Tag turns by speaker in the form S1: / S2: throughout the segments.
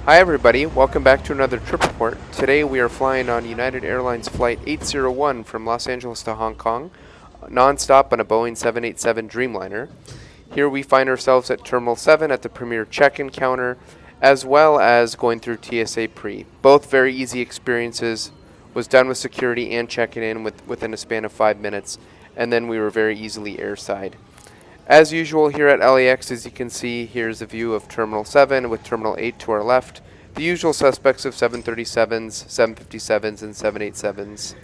S1: Hi everybody, welcome back to another trip report. Today we are flying on United Airlines Flight 801 from Los Angeles to Hong Kong, non-stop on a Boeing 787 Dreamliner. Here we find ourselves at Terminal 7 at the Premier check-in counter, as well as going through TSA pre. Both very easy experiences, was done with security and checking in within a span of 5 minutes, and then we were very easily airside. As usual here at LAX, as you can see, here's a view of Terminal 7 with Terminal 8 to our left. The usual suspects of 737s, 757s, and 787s.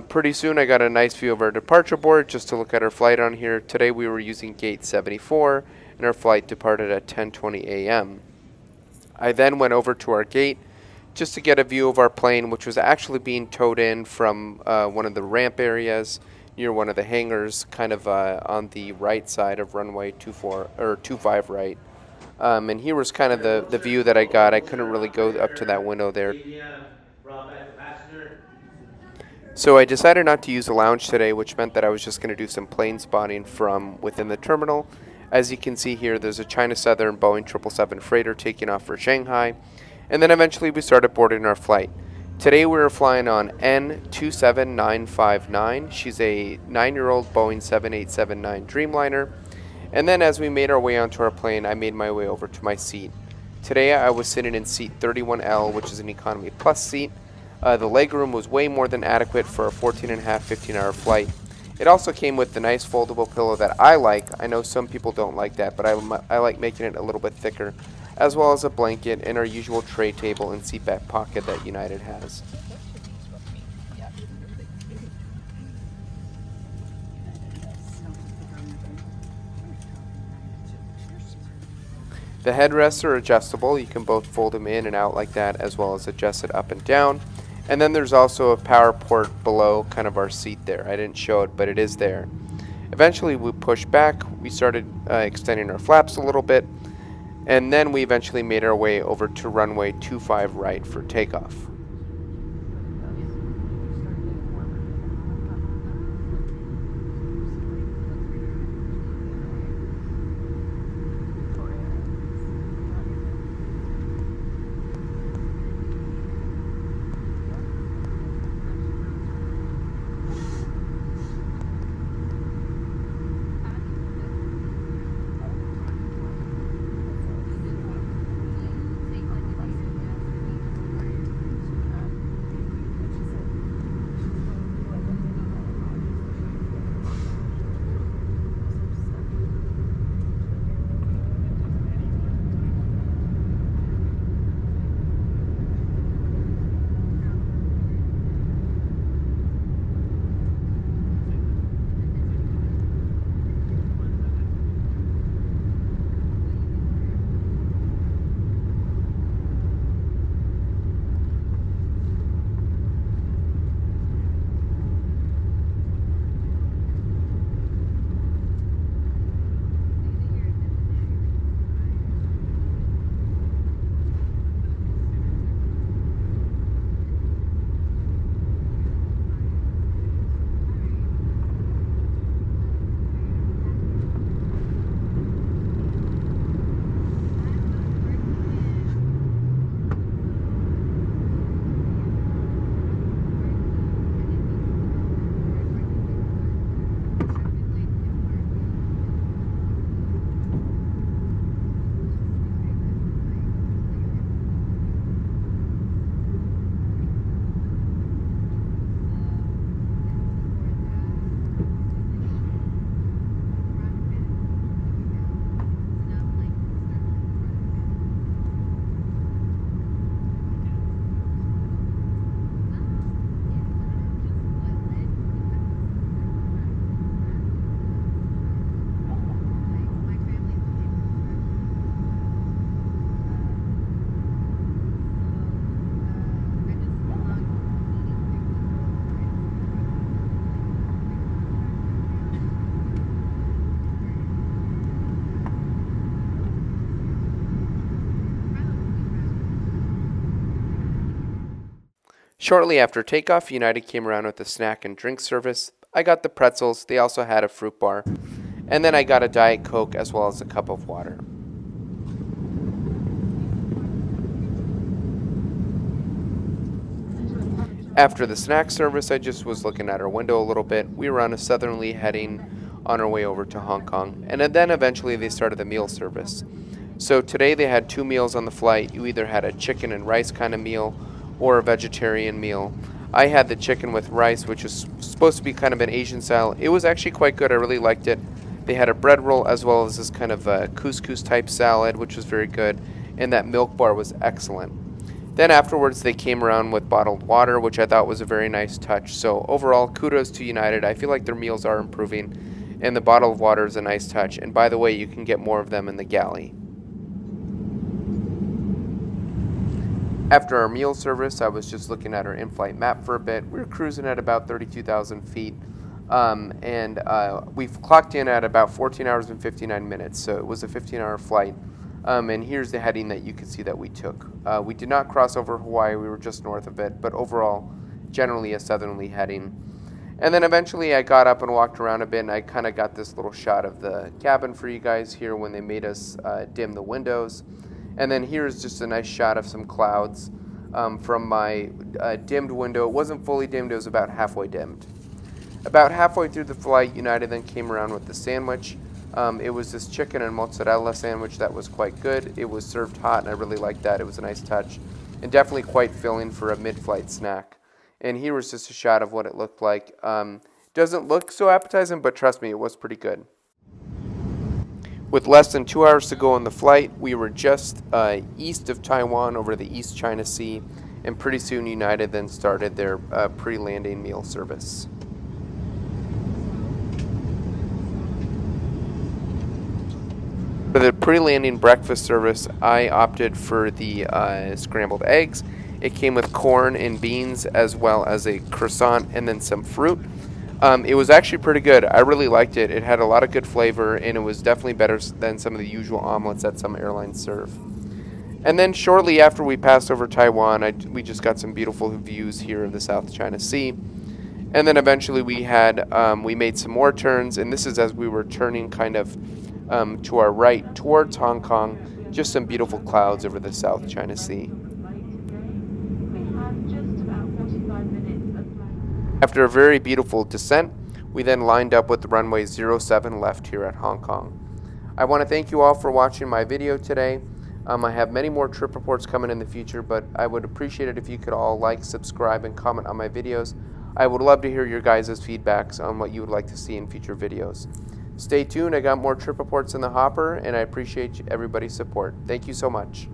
S1: Pretty soon I got a nice view of our departure board just to look at our flight on here. Today we were using gate 74 and our flight departed at 10:20 a.m. I then went over to our gate just to get a view of our plane, which was actually being towed in from one of the ramp areas near one of the hangars, kind of on the right side of runway 25 right. And here was kind of the view that I got. I couldn't really go up to that window there. So I decided not to use the lounge today, which meant that I was just going to do some plane spotting from within the terminal. As you can see here, there's a China Southern Boeing 777 freighter taking off for Shanghai. And then eventually we started boarding our flight. Today we were flying on N27959. She's a 9-year-old Boeing 7879 Dreamliner. And then as we made our way onto our plane, I made my way over to my seat. Today I was sitting in seat 31L, which is an Economy Plus seat. The legroom was way more than adequate for a 15-hour flight. It also came with the nice foldable pillow that I like. I know some people don't like that, but I like making it a little bit thicker, as well as a blanket and our usual tray table and seat back pocket that United has. The headrests are adjustable. You can both fold them in and out like that, as well as adjust it up and down. And then there's also a power port below kind of our seat there. I didn't show it, but it is there. Eventually we pushed back. We started extending our flaps a little bit. And then we eventually made our way over to runway 25 right for takeoff. Shortly after takeoff, United came around with a snack and drink service. I got the pretzels. They also had a fruit bar. And then I got a Diet Coke as well as a cup of water. After the snack service, I just was looking at our window a little bit. We were on a southerly heading on our way over to Hong Kong, and then eventually they started the meal service. So today they had 2 meals on the flight. You either had a chicken and rice kind of meal or a vegetarian meal. I had the chicken with rice, which is supposed to be kind of an Asian style. It was actually quite good. I really liked it. They had a bread roll as well as this kind of couscous type salad, which was very good, and that milk bar was excellent. Then afterwards they came around with bottled water, which I thought was a very nice touch. So overall, kudos to United. I feel like their meals are improving, and the bottled water is a nice touch. And by the way, you can get more of them in the galley. After our meal service, I was just looking at our in-flight map for a bit. We were cruising at about 32,000 feet, and we've clocked in at about 14 hours and 59 minutes, so it was a 15-hour flight. And here's the heading that you can see that we took. We did not cross over Hawaii, we were just north of it, but overall, generally a southerly heading. And then eventually I got up and walked around a bit, and I kind of got this little shot of the cabin for you guys here when they made us dim the windows. And then here's just a nice shot of some clouds from my dimmed window. It wasn't fully dimmed, it was about halfway dimmed. About halfway through the flight, United then came around with the sandwich. It was this chicken and mozzarella sandwich that was quite good. It was served hot, and I really liked that. It was a nice touch, and definitely quite filling for a mid-flight snack. And here was just a shot of what it looked like. Doesn't look so appetizing, but trust me, it was pretty good. With less than 2 hours to go on the flight, we were just east of Taiwan over the East China Sea, and pretty soon United then started their pre-landing meal service. For the pre-landing breakfast service, I opted for the scrambled eggs. It came with corn and beans as well as a croissant and then some fruit. It was actually pretty good. I really liked it. It had a lot of good flavor, and it was definitely better than some of the usual omelets that some airlines serve. And then shortly after we passed over Taiwan, we just got some beautiful views here of the South China Sea. And then eventually we made some more turns, and this is as we were turning kind of to our right towards Hong Kong, just some beautiful clouds over the South China Sea. After a very beautiful descent, we then lined up with the runway 07 left here at Hong Kong. I want to thank you all for watching my video today. I have many more trip reports coming in the future, but I would appreciate it if you could all like, subscribe, and comment on my videos. I would love to hear your guys' feedbacks on what you would like to see in future videos. Stay tuned, I got more trip reports in the hopper, and I appreciate everybody's support. Thank you so much.